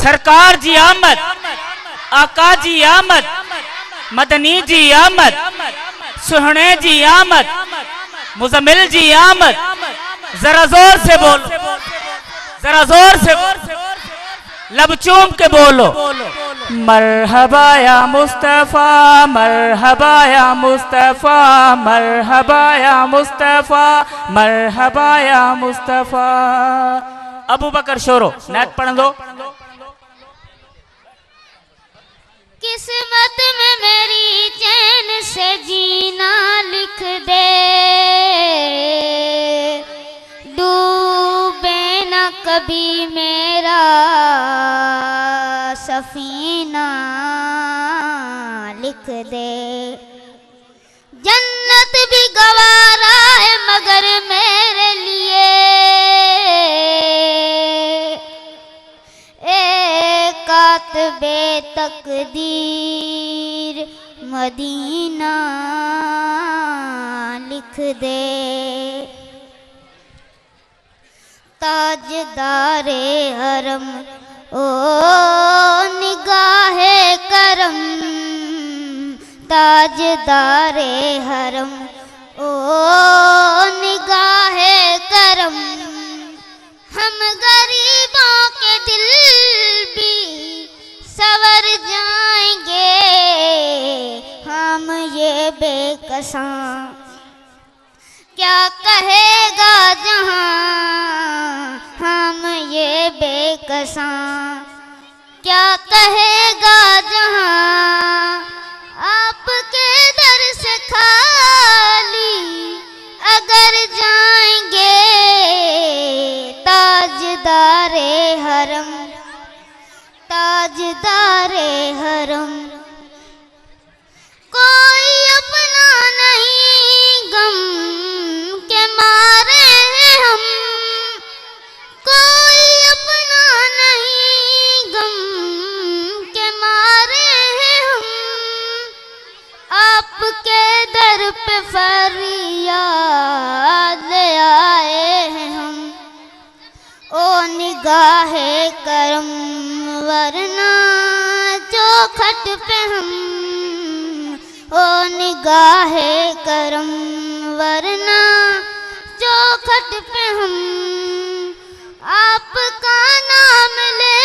सरकार जी आमद, आका जी आमद, मदनी जी आमद, सुहने जी आमद, मुजम्मिल जी आमद। जरा जोर से बोलो, जरा जोर से लब चूम के बोलो। मरहबा या मुस्तफा, मरहबा या मुस्तफा, मरहबा या मुस्तफा, मरहबा या मुस्तफा। अबू बकर शोरो नेट पढ़ दो। किस्मत में मेरी चैन से जीना लिख दे, डूबे न कभी मेरा सफीना लिख दे। जन्नत भी गवारा है मगर मेरे लिए कातबे तकदीर मदीना लिख दे। ताजदारे हरम ओ निगाहे करम, ताजदारे हरम ओ निगाहे करम। हम गरीबों के दिल भी सवर जाएंगे, हम ये बेकसां क्या कहेगा जहां। हम ये बेकसां क्या कहेगा जहां। आपके दर से खाली अगर जाएंगे, ताजदारे हरम, ताजदारे हरम। कोई अपना नहीं गम के मारे हैं हम, कोई अपना नहीं गम के मारे हैं हम। आपके दर पे फरियाद ले आए हैं हम। ओ निगाहे करम वरना चौखट पे हम, ओ निगाहे करम वरना चौखट पे हम। आपका नाम ले